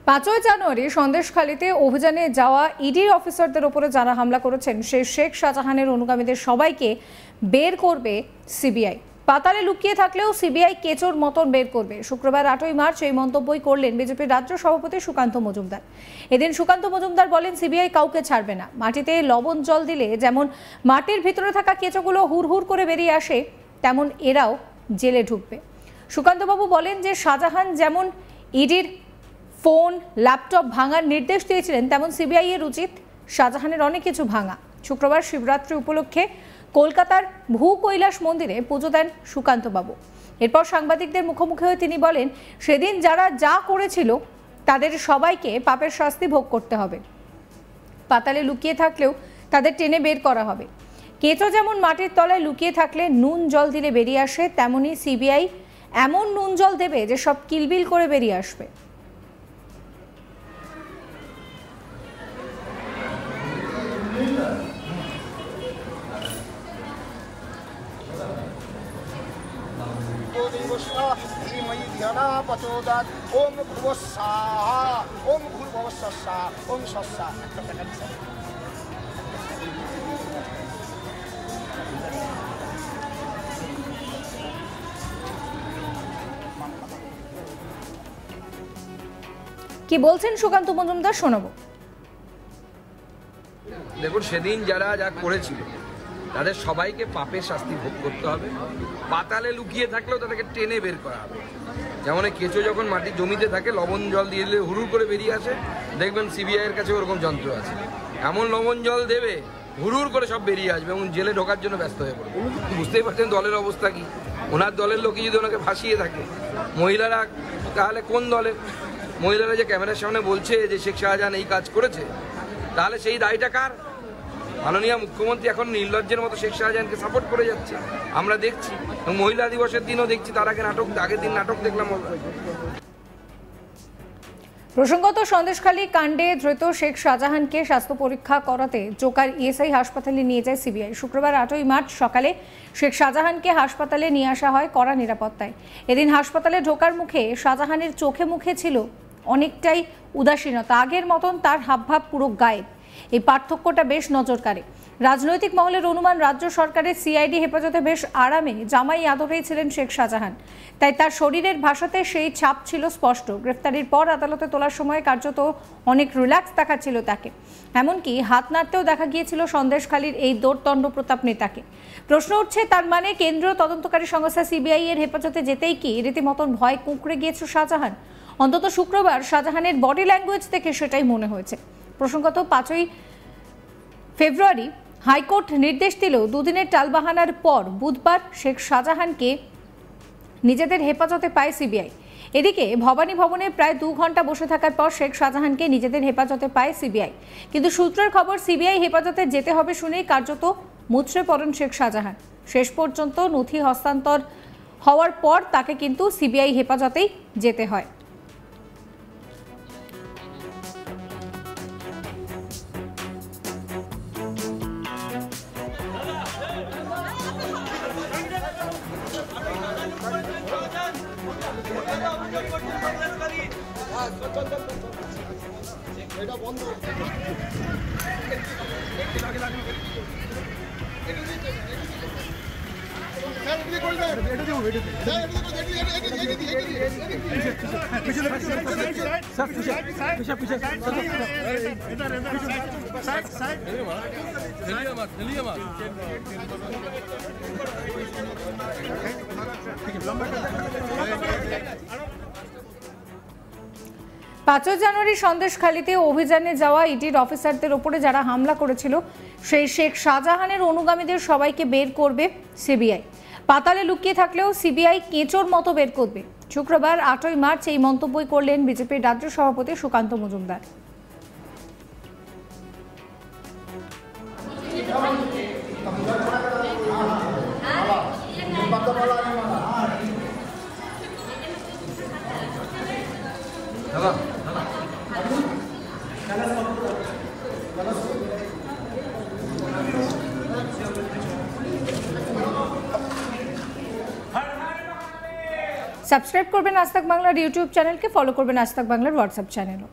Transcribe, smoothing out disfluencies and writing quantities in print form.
5ই জানুয়ারি সন্দেশখালীতে অভিযানে যাওয়া ইডির অফিসারদের উপরে যারা হামলা করেছেন সেই শেখ শাহজাহানের অনুগামীদের সবাইকে বের করবে সিবিআই। পাতালে লুকিয়ে থাকলেও সিবিআই কেচোর মতন বের করবে। শুক্রবার 8ই মার্চ এই মন্তব্যই করলেন বিজেপির রাজ্য সভাপতি সুকান্ত মজুমদার। এদিন সুকান্ত মজুমদার বলেন, সিবিআই কাউকে ছাড়বে না। মাটিতে লবণ জল দিলে যেমন মাটির ভিতরে থাকা কেঁচোগুলো হুড়হুড় করে বেরিয়ে আসে, তেমন এরাও জেলে ঢুকবে। সুকান্তবাবু বলেন যে শাহজাহান যেমন ইডির ফোন ল্যাপটপ ভাঙার নির্দেশ দিয়েছিলেন, তেমন সিবিআই এর উচিত শাহজাহানের অনেক কিছু ভাঙা। শুক্রবার শিবরাত্রি উপলক্ষে কলকাতার ভূ কৈলাস মন্দিরে পুজো দেন সুকান্তবাবু। এরপর সাংবাদিকদের মুখোমুখি হয়ে তিনি বলেন, সেদিন যারা যা করেছিল তাদের সবাইকে পাপের শাস্তি ভোগ করতে হবে। পাতালে লুকিয়ে থাকলেও তাদের টেনে বের করা হবে। কেঁচো যেমন মাটির তলায় লুকিয়ে থাকলে নুন জল দিলে বেরিয়ে আসে, তেমনি সিবিআই এমন নুন জল দেবে যে সব কিলবিল করে বেরিয়ে আসবে। ওম ভুবস্বাহা ওম ভূর্ভুবস্বাহা ওম স্বস্বাহা। কি বলছেন সুকান্ত মজুমদার, শোনাবো। দেখুন, সেদিন যারা যা করেছিল তাদের সবাইকে পাপের শাস্তি ভোগ করতে হবে। পাতালে লুকিয়ে থাকলেও তাদেরকে টেনে বের করা হবে। যেমন কেঁচো যখন মাটির জমিতে থাকে লবণ জল দিয়ে দিলে হুড়ুর করে বেরিয়ে আসে, দেখবেন সিবিআইয়ের কাছে ওরকম যন্ত্র আছে। এমন লবণ জল দেবে হুড়ুর করে সব বেরিয়ে আসবে এবং জেলে ঢোকার জন্য ব্যস্ত হয়ে পড়বে। বুঝতেই পারছেন দলের অবস্থা কি। ওনার দলের লোকই যদি ওনাকে ফাঁসিয়ে থাকে, মহিলারা তাহলে কোন দলের? মহিলারা যে ক্যামেরার সামনে বলছে যে শেখ শাহজাহান এই কাজ করেছে, তাহলে সেই দায়টা কার? মাননীয় মুখ্যমন্ত্রী এখন নির্লজ্জের মতো শেখ শাহজাহানকে সাপোর্ট করে যাচ্ছে, আমরা দেখছি। মহিলা দিবসের দিনও দেখছি, তার আগে আগের দিন নাটক দেখলাম। প্রসঙ্গত, সন্দেশখালী কাণ্ডে ধৃত শেখ শাহজাহানকে স্বাস্থ্য পরীক্ষা করাতে জোকার ইএসআই হাসপাতালে নিয়ে যায় সিবিআই। শুক্রবার 8ই মার্চ সকালে শেখ শাহজাহানকে হাসপাতালে নিয়ে আসা হয় কড়া নিরাপত্তায়। এদিন হাসপাতালে ঢোকার মুখে শাহজাহানের চোখে মুখে ছিল অনেকটাই উদাসীনতা, আগের মতন তার হাবভাব পুরো গায়েব। এই পার্থক্যটা বেশ নজর কাড়ে। রাজনৈতিক মহলের অনুমান, রাজ্য সরকারের সিআইডি হেফাজতে বেশ আরামে জামাই আদরেই ছিলেন শেখ শাহজাহান, তাই তার শরীরের ভাষাতে সেই ছাপ ছিল স্পষ্ট। গ্রেফতারির পর আদালতে তোলার সময় কার্যত অনেক রিল্যাক্স দেখাচ্ছিল তাকে, এমনকি হাত নাড়তেও দেখা গিয়েছিল সন্দেশখালীর এই দোর্দণ্ড প্রতাপ নেতাকে। প্রশ্ন উঠছে, তার মানে কেন্দ্রীয় তদন্তকারী সংস্থা সিবিআই এর হেফাজতে যেতেই কি রীতিমতন ভয় কুঁকড়ে গিয়েছে শাহজাহান? অন্তত শুক্রবার শাহজাহানের বডি ল্যাঙ্গুয়েজ দেখে সেটাই মনে হয়েছে। প্রসঙ্গত, 5ই ফেব্রুয়ারি হাইকোর্ট নির্দেশ দিলেও দুদিনের টালবাহানার পর বুধবার শেখ শাহজাহানকে নিজেদের হেফাজতে পায় সিবিআই। এদিকে ভবানী ভবনে প্রায় 2 ঘন্টা বসে থাকার পর শেখ শাহজাহানকে নিজেদের হেফাজতে পায় সিবিআই। কিন্তু সূত্রের খবর, সিবিআই হেফাজতে যেতে হবে শুনেই কার্যত মুচড়ে পড়েন শেখ শাহজাহান। শেষ পর্যন্ত নথি হস্তান্তর হওয়ার পর তাকে কিন্তু সিবিআই হেফাজতেই যেতে হয়। পাঁচই জানুয়ারি সন্দেশখালীতে অভিযানে যাওয়া ইডির অফিসারদের উপরে যারা হামলা করেছিল সেই শেখ শাহজাহানের অনুগামীদের সবাইকে বের করবে সিবিআই। পাতালে লুকিয়ে থাকলেও সিবিআই কেঁচোর মতো বের করবে। শুক্রবার 8ই মার্চ এই মন্তব্যই করলেন বিজেপির রাজ্য সভাপতি সুকান্ত মজুমদার। সাবস্ক্রাইব করবেন আজ তাক বাংলার ইউটিউব চ্যানেলকে, ফলো করবেন আজ তাক বাংলার হোয়াটসঅ্যাপ চ্যানেলও।